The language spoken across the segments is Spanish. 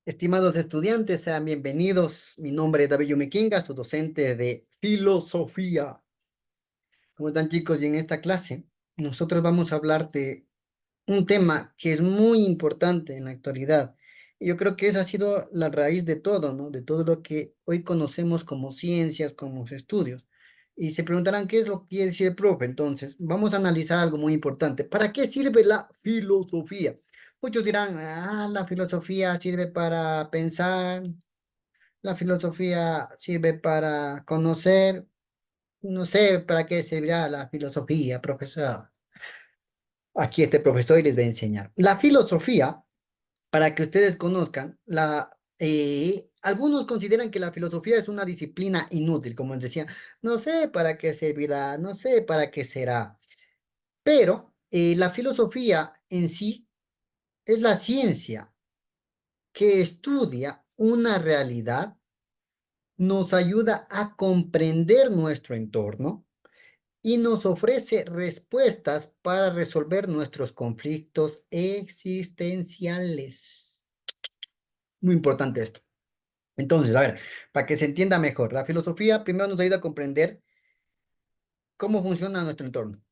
Estimados estudiantes, sean bienvenidos. Mi nombre es David Yumequinga, su docente de filosofía. ¿Cómo están, chicos? Y en esta clase nosotros vamos a hablar de un tema que es muy importante en la actualidad. Y yo creo que esa ha sido la raíz de todo, ¿no? De todo lo que hoy conocemos como ciencias, como estudios. Y se preguntarán qué es lo que quiere decir el profe. Entonces, vamos a analizar algo muy importante. ¿Para qué sirve la filosofía? Muchos dirán, la filosofía sirve para pensar, la filosofía sirve para conocer. No sé para qué servirá la filosofía, profesor. Aquí este profesor y les va a enseñar. La filosofía, para que ustedes conozcan, algunos consideran que la filosofía es una disciplina inútil, como les decía, no sé para qué servirá, no sé para qué será, pero la filosofía en sí es la ciencia que estudia una realidad, nos ayuda a comprender nuestro entorno y nos ofrece respuestas para resolver nuestros conflictos existenciales. Muy importante esto. Entonces, a ver, para que se entienda mejor, la filosofía primero nos ayuda a comprender cómo funciona nuestro entorno,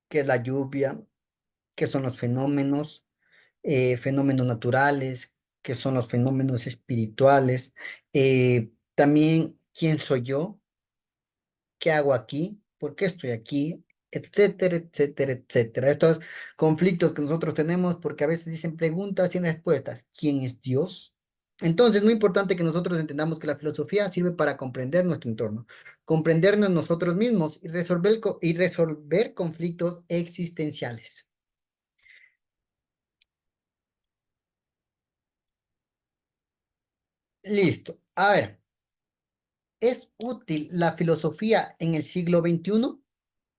qué es la lluvia, qué son los fenómenos, fenómenos naturales, qué son los fenómenos espirituales, también quién soy yo, qué hago aquí, por qué estoy aquí, etcétera, etcétera, etcétera. Estos conflictos que nosotros tenemos, porque a veces dicen preguntas sin respuestas. ¿Quién es Dios? Entonces, es muy importante que nosotros entendamos que la filosofía sirve para comprender nuestro entorno, comprendernos nosotros mismos y resolver conflictos existenciales. Listo. A ver, ¿es útil la filosofía en el siglo XXI?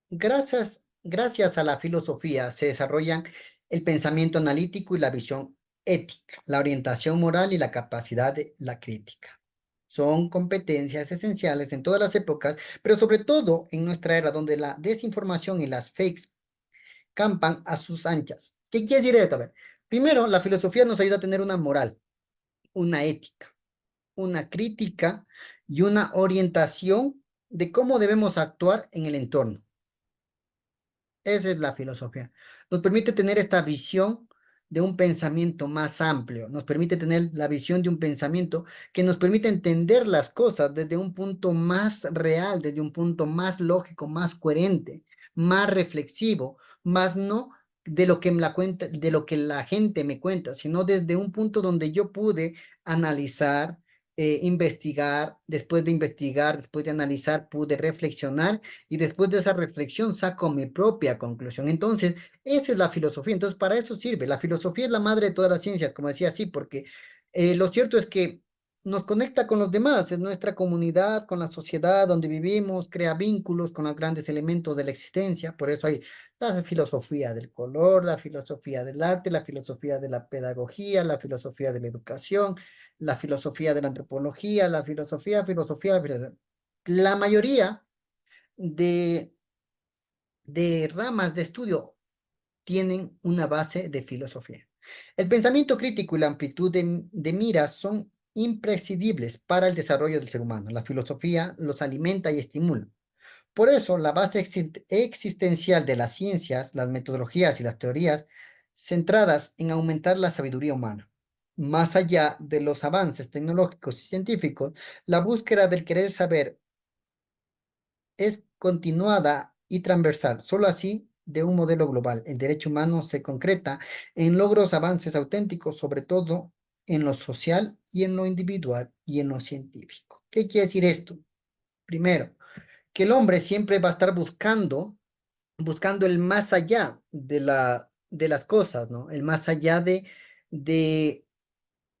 Gracias a la filosofía se desarrollan el pensamiento analítico y la visión ética, la orientación moral y la capacidad de la crítica. Son competencias esenciales en todas las épocas, pero sobre todo en nuestra era donde la desinformación y las fakes campan a sus anchas. ¿Qué quiere decir esto? A ver, primero, la filosofía nos ayuda a tener una moral, una ética, una crítica y una orientación de cómo debemos actuar en el entorno. Esa es la filosofía. Nos permite tener esta visión de un pensamiento más amplio, nos permite tener la visión de un pensamiento que nos permite entender las cosas desde un punto más real, desde un punto más lógico, más coherente, más reflexivo, más no de lo que de lo que la gente me cuenta, sino desde un punto donde yo pude analizar, investigar, después de analizar, pude reflexionar y después de esa reflexión saco mi propia conclusión. Entonces, esa es la filosofía. Entonces, para eso sirve. La filosofía es la madre de todas las ciencias, como decía así, porque lo cierto es que nos conecta con los demás, es nuestra comunidad, con la sociedad donde vivimos, crea vínculos con los grandes elementos de la existencia. Por eso hay la filosofía del color, la filosofía del arte, la filosofía de la pedagogía, la filosofía de la educación, la filosofía de la antropología, la filosofía. La mayoría de, de ramas de estudio tienen una base de filosofía. El pensamiento crítico y la amplitud de miras son imprescindibles para el desarrollo del ser humano. La filosofía los alimenta y estimula. Por eso, la base existencial de las ciencias, las metodologías y las teorías centradas en aumentar la sabiduría humana. Más allá de los avances tecnológicos y científicos, la búsqueda del querer saber es continuada y transversal. Solo así, de un modelo global, el derecho humano se concreta en logros, avances auténticos, sobre todo en lo social y en lo individual y en lo científico. ¿Qué quiere decir esto? Primero, que el hombre siempre va a estar buscando el más allá de las cosas, ¿no? El más allá de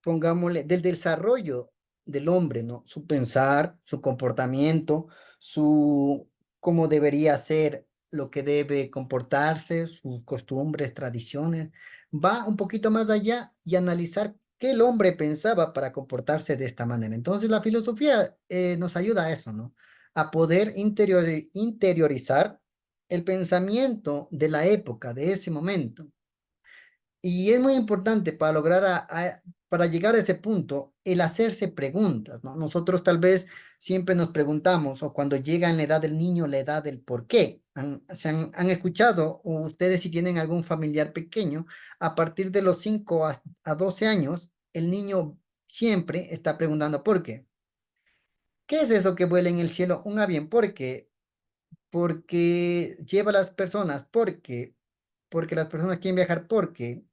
pongámosle, del desarrollo del hombre, ¿no? Su pensar, su comportamiento, su cómo debería ser, lo que debe comportarse, sus costumbres, tradiciones, va un poquito más allá y analizar qué el hombre pensaba para comportarse de esta manera. Entonces la filosofía nos ayuda a eso, ¿no? A poder interiorizar el pensamiento de la época, de ese momento. Y es muy importante para lograr para llegar a ese punto, el hacerse preguntas, ¿no? Nosotros tal vez siempre nos preguntamos, o cuando llega en la edad del niño, la edad del por qué. Han escuchado, o ustedes si tienen algún familiar pequeño, a partir de los 5 a 12 años, el niño siempre está preguntando por qué. ¿Qué es eso que vuela en el cielo? Un avión. ¿Por qué? Porque lleva a las personas. ¿Por qué? Porque las personas quieren viajar. ¿Por qué?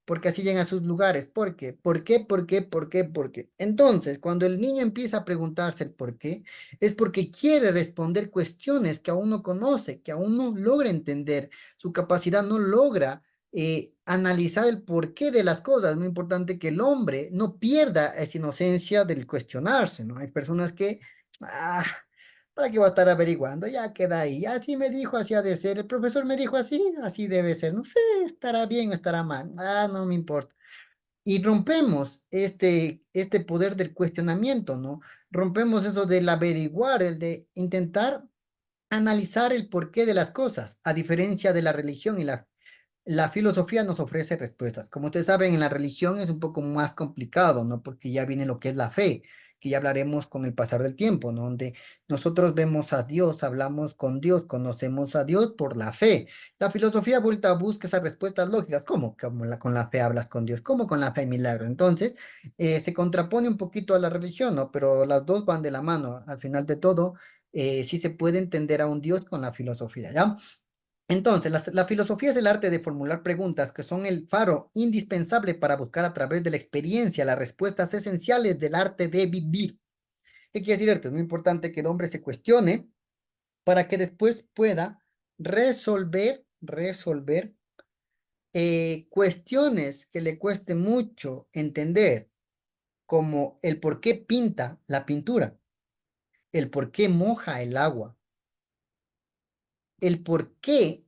Porque así llegan a sus lugares. ¿Por qué? ¿Por qué? ¿Por qué? ¿Por qué? ¿Por qué? Entonces, cuando el niño empieza a preguntarse el por qué, es porque quiere responder cuestiones que aún no conoce, que aún no logra entender. Su capacidad no logra analizar el porqué de las cosas. Es muy importante que el hombre no pierda esa inocencia del cuestionarse, ¿no? Hay personas que, ah, ¿para qué va a estar averiguando? Ya queda ahí. Así me dijo, así ha de ser. El profesor me dijo así, así debe ser. No sé, estará bien o estará mal. Ah, no me importa. Y rompemos este poder del cuestionamiento, ¿no? Rompemos eso del averiguar, el de intentar analizar el porqué de las cosas, a diferencia de la religión y la filosofía nos ofrece respuestas. Como ustedes saben, en la religión es un poco más complicado, ¿no? Porque ya viene lo que es la fe, que ya hablaremos con el pasar del tiempo, ¿no? Donde nosotros vemos a Dios, hablamos con Dios, conocemos a Dios por la fe. La filosofía vuelta busca esas respuestas lógicas. ¿Cómo? ¿Cómo con la fe hablas con Dios? ¿Cómo con la fe hay milagro? Entonces, se contrapone un poquito a la religión, ¿no? Pero las dos van de la mano. Al final de todo, sí se puede entender a un Dios con la filosofía, ¿ya? Entonces, la filosofía es el arte de formular preguntas que son el faro indispensable para buscar a través de la experiencia las respuestas esenciales del arte de vivir. ¿Qué quiere decir esto? Es muy importante que el hombre se cuestione para que después pueda resolver cuestiones que le cueste mucho entender, como el por qué pinta la pintura, el por qué moja el agua, el por qué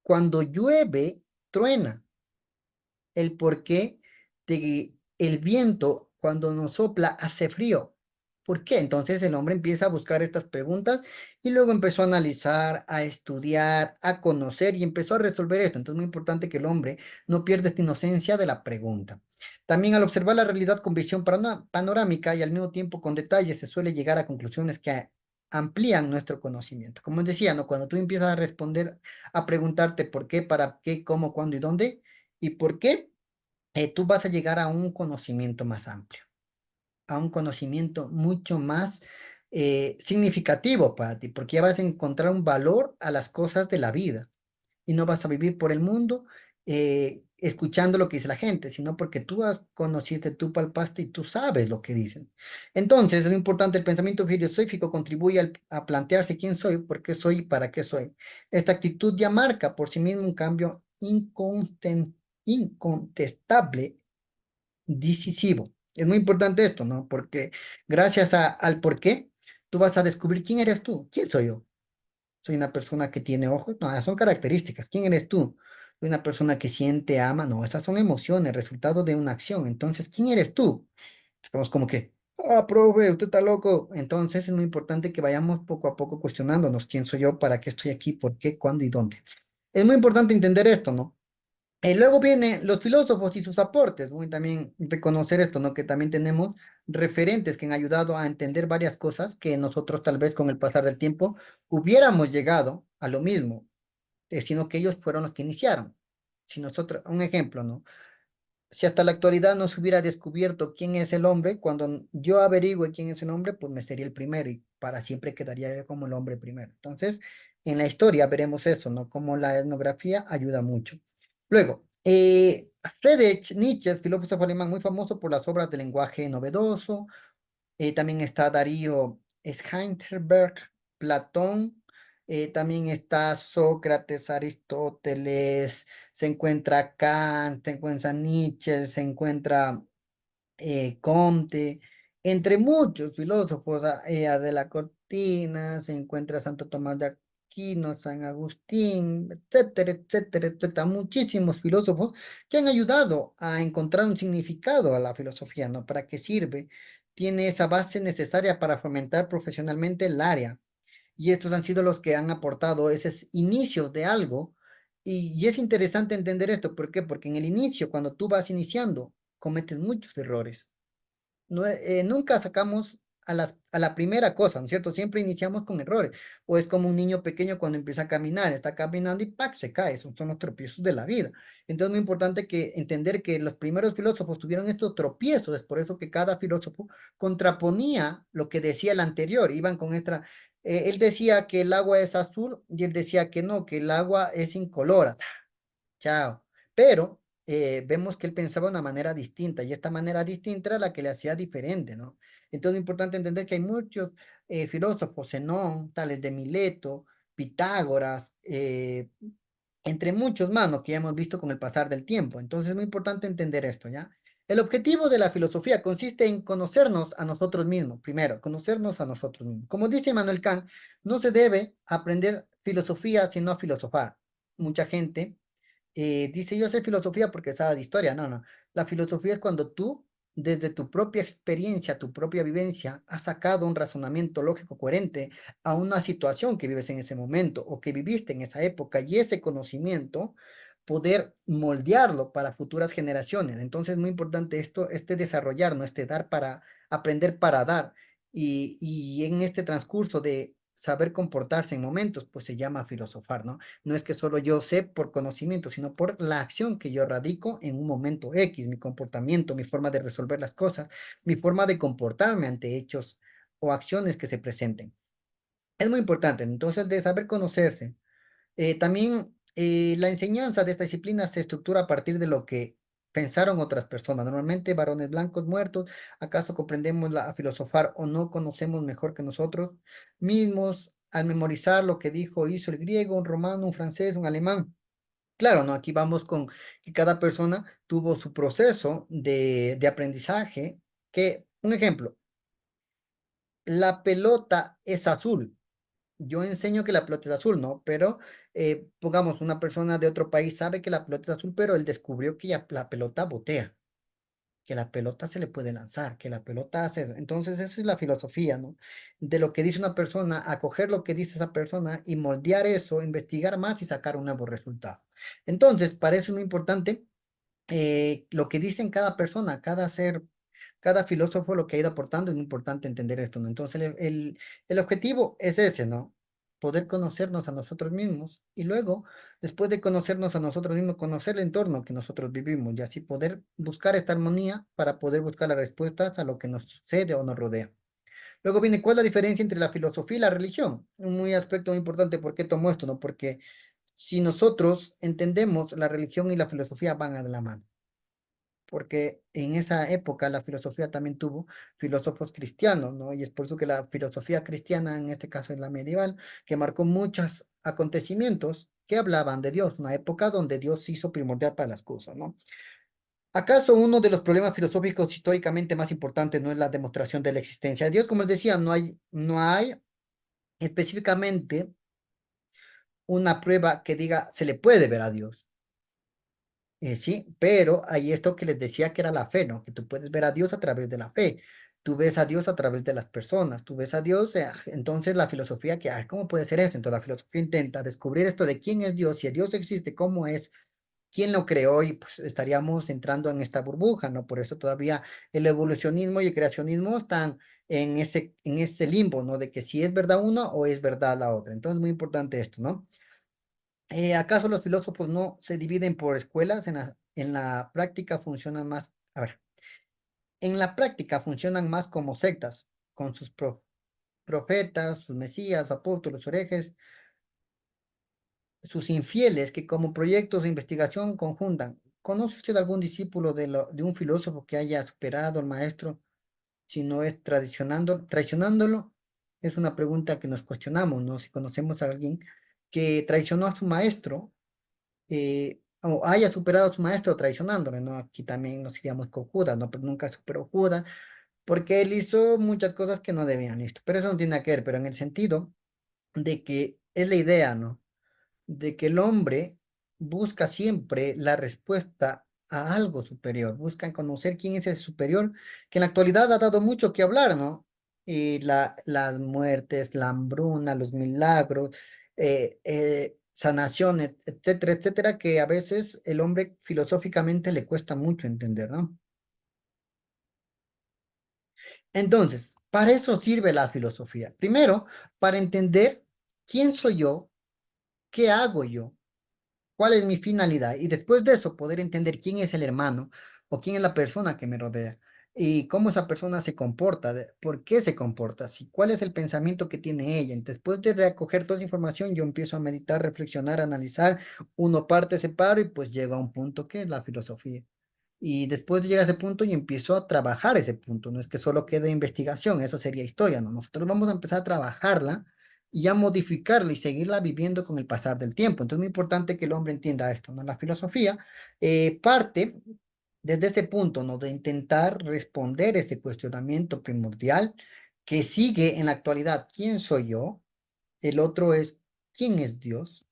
cuando llueve truena, el por qué de el viento cuando nos sopla hace frío. ¿Por qué? Entonces el hombre empieza a buscar estas preguntas y luego empezó a analizar, a estudiar, a conocer y empezó a resolver esto. Entonces es muy importante que el hombre no pierda esta inocencia de la pregunta. También al observar la realidad con visión panorámica y al mismo tiempo con detalle se suele llegar a conclusiones que amplían nuestro conocimiento. Como decía, ¿no? Cuando tú empiezas a responder, a preguntarte por qué, para qué, cómo, cuándo y dónde, y por qué, tú vas a llegar a un conocimiento más amplio, a un conocimiento mucho más significativo para ti, porque ya vas a encontrar un valor a las cosas de la vida y no vas a vivir por el mundo escuchando lo que dice la gente, sino porque tú has conocido, tú palpaste y tú sabes lo que dicen. Entonces, es muy importante, el pensamiento filosófico contribuye a plantearse quién soy, por qué soy y para qué soy. Esta actitud ya marca por sí mismo un cambio incontestable, decisivo. Es muy importante esto, ¿no? Porque gracias al por qué, tú vas a descubrir quién eres tú, quién soy yo. Soy una persona que tiene ojos, no, esas son características. ¿Quién eres tú? Soy una persona que siente, ama, no, esas son emociones, resultado de una acción. Entonces, ¿quién eres tú? Estamos como que, ah, profe, usted está loco. Entonces, es muy importante que vayamos poco a poco cuestionándonos quién soy yo, para qué estoy aquí, por qué, cuándo y dónde. Es muy importante entender esto, ¿no? Y luego vienen los filósofos y sus aportes. Voy también reconocer esto, ¿no? Que también tenemos referentes que han ayudado a entender varias cosas que nosotros tal vez con el pasar del tiempo hubiéramos llegado a lo mismo, sino que ellos fueron los que iniciaron. Si nosotros, un ejemplo, ¿no? Si hasta la actualidad no se hubiera descubierto quién es el hombre, cuando yo averigüe quién es el hombre, pues me sería el primero y para siempre quedaría yo como el hombre primero. Entonces, en la historia veremos eso, ¿no? Cómo la etnografía ayuda mucho. Luego, Friedrich Nietzsche, filósofo alemán muy famoso por las obras de lenguaje novedoso. También está Darío Scheinberg, Platón. También está Sócrates, Aristóteles, se encuentra Kant, se encuentra Nietzsche, se encuentra Comte, entre muchos filósofos, de la Cortina, se encuentra Santo Tomás de Aquino, San Agustín, etcétera, etcétera, etcétera, muchísimos filósofos que han ayudado a encontrar un significado a la filosofía, ¿no? ¿Para qué sirve? Tiene esa base necesaria para fomentar profesionalmente el área. Y estos han sido los que han aportado esos inicios de algo. Y es interesante entender esto. ¿Por qué? Porque en el inicio, cuando tú vas iniciando, cometes muchos errores. Nunca sacamos a la primera cosa, ¿no es cierto? Siempre iniciamos con errores. O es como un niño pequeño cuando empieza a caminar, está caminando y ¡pac! Se cae. Esos son los tropiezos de la vida. Entonces, es muy importante que entender que los primeros filósofos tuvieron estos tropiezos. Es por eso que cada filósofo contraponía lo que decía el anterior. Iban con esta. Él decía que el agua es azul y él decía que no, que el agua es incolora. Chao. Pero vemos que él pensaba de una manera distinta y esta manera distinta era la que le hacía diferente, ¿no? Entonces es importante entender que hay muchos filósofos, Zenón, tales de Mileto, Pitágoras, entre muchos más, ¿no? Que ya hemos visto con el pasar del tiempo. Entonces es muy importante entender esto, ¿ya? El objetivo de la filosofía consiste en conocernos a nosotros mismos, primero, conocernos a nosotros mismos. Como dice Manuel Kant, no se debe aprender filosofía sino filosofar. Mucha gente dice, yo sé filosofía porque sabe de historia. No, no. La filosofía es cuando tú, desde tu propia experiencia, tu propia vivencia, has sacado un razonamiento lógico coherente a una situación que vives en ese momento o que viviste en esa época y ese conocimiento, poder moldearlo para futuras generaciones. Entonces es muy importante esto, este desarrollar, ¿no? Este dar para aprender para dar. Y en este transcurso de saber comportarse en momentos, pues se llama filosofar, ¿no? No es que solo yo sé por conocimiento, sino por la acción que yo radico en un momento X, mi comportamiento, mi forma de resolver las cosas, mi forma de comportarme ante hechos o acciones que se presenten. Es muy importante, entonces, de saber conocerse. También la enseñanza de esta disciplina se estructura a partir de lo que pensaron otras personas, normalmente varones blancos muertos. ¿Acaso comprendemos a filosofar o no conocemos mejor que nosotros mismos al memorizar lo que dijo, hizo el griego, un romano, un francés, un alemán? Claro, ¿no? Aquí vamos con que cada persona tuvo su proceso de aprendizaje, que, un ejemplo, la pelota es azul. Yo enseño que la pelota es azul, ¿no? Pero, pongamos, una persona de otro país sabe que la pelota es azul, pero él descubrió que la pelota botea, que la pelota se le puede lanzar, que la pelota hace eso. Entonces, esa es la filosofía, ¿no? De lo que dice una persona, acoger lo que dice esa persona y moldear eso, investigar más y sacar un nuevo resultado. Entonces, para eso es muy importante lo que dicen cada persona, cada ser, cada filósofo, lo que ha ido aportando, es muy importante entender esto, ¿no? Entonces, el objetivo es ese, ¿no? Poder conocernos a nosotros mismos y luego, después de conocernos a nosotros mismos, conocer el entorno que nosotros vivimos y así poder buscar esta armonía para poder buscar las respuestas a lo que nos sucede o nos rodea. Luego viene, ¿cuál es la diferencia entre la filosofía y la religión? Un muy aspecto muy importante, ¿por qué tomo esto, no? Porque si nosotros entendemos, la religión y la filosofía van a la mano porque en esa época la filosofía también tuvo filósofos cristianos, ¿no? Y es por eso que la filosofía cristiana, en este caso es la medieval, que marcó muchos acontecimientos que hablaban de Dios, una época donde Dios se hizo primordial para las cosas, ¿no? ¿Acaso uno de los problemas filosóficos históricamente más importantes no es la demostración de la existencia de Dios? Como les decía, no hay específicamente una prueba que diga se le puede ver a Dios. Sí, pero hay esto que les decía que era la fe, ¿no? Que tú puedes ver a Dios a través de la fe. Tú ves a Dios a través de las personas. Tú ves a Dios, entonces la filosofía que, ¿cómo puede ser eso? Entonces la filosofía intenta descubrir esto de quién es Dios, si Dios existe, cómo es, quién lo creó y pues estaríamos entrando en esta burbuja, ¿no? Por eso todavía el evolucionismo y el creacionismo están en ese limbo, ¿no? De que si es verdad uno o es verdad la otra. Entonces muy importante esto, ¿no? ¿Acaso los filósofos no se dividen por escuelas? En la práctica funcionan más, a ver, en la práctica funcionan más como sectas, con sus profetas, sus mesías, apóstoles, herejes, sus infieles, que como proyectos de investigación conjuntan. ¿Conoce usted algún discípulo de un filósofo que haya superado al maestro, si no es traicionándolo? Es una pregunta que nos cuestionamos, ¿no? Si conocemos a alguien que traicionó a su maestro o haya superado a su maestro traicionándole, ¿no? Aquí también nos iríamos con Judas, ¿no? Pero nunca superó Judas, porque él hizo muchas cosas que no debían, listo. Pero eso no tiene nada que ver, pero en el sentido de que es la idea, ¿no? De que el hombre busca siempre la respuesta a algo superior, busca conocer quién es el superior, que en la actualidad ha dado mucho que hablar, ¿no? Y las muertes, la hambruna, los milagros, sanaciones, etcétera, etcétera, que a veces el hombre filosóficamente le cuesta mucho entender, ¿no? Entonces, para eso sirve la filosofía. Primero, para entender quién soy yo, qué hago yo, cuál es mi finalidad y después de eso poder entender quién es el hermano o quién es la persona que me rodea y cómo esa persona se comporta, por qué se comporta así, cuál es el pensamiento que tiene ella. Después de recoger toda esa información, yo empiezo a meditar, reflexionar, analizar, uno parte, separo y pues llego a un punto que es la filosofía. Y después de llegar a ese punto, yo empiezo a trabajar ese punto. No es que solo quede investigación, eso sería historia, ¿no? Nosotros vamos a empezar a trabajarla y a modificarla y seguirla viviendo con el pasar del tiempo. Entonces, es muy importante que el hombre entienda esto, ¿no? La filosofía parte desde ese punto, ¿no? De intentar responder ese cuestionamiento primordial que sigue en la actualidad. ¿Quién soy yo? El otro es, ¿quién es Dios?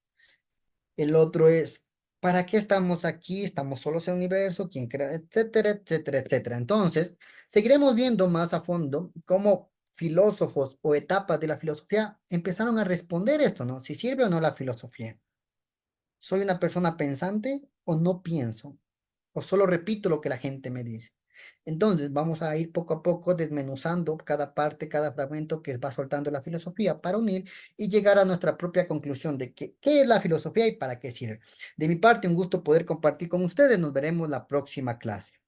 El otro es, ¿para qué estamos aquí? ¿Estamos solos en el universo? ¿Quién crea? Etcétera, etcétera, etcétera. Entonces, seguiremos viendo más a fondo cómo filósofos o etapas de la filosofía empezaron a responder esto, ¿no? Si sirve o no la filosofía. ¿Soy una persona pensante o no pienso? ¿O solo repito lo que la gente me dice? Entonces, vamos a ir poco a poco desmenuzando cada parte, cada fragmento que va soltando la filosofía para unir y llegar a nuestra propia conclusión de qué es la filosofía y para qué sirve. De mi parte, un gusto poder compartir con ustedes. Nos veremos la próxima clase.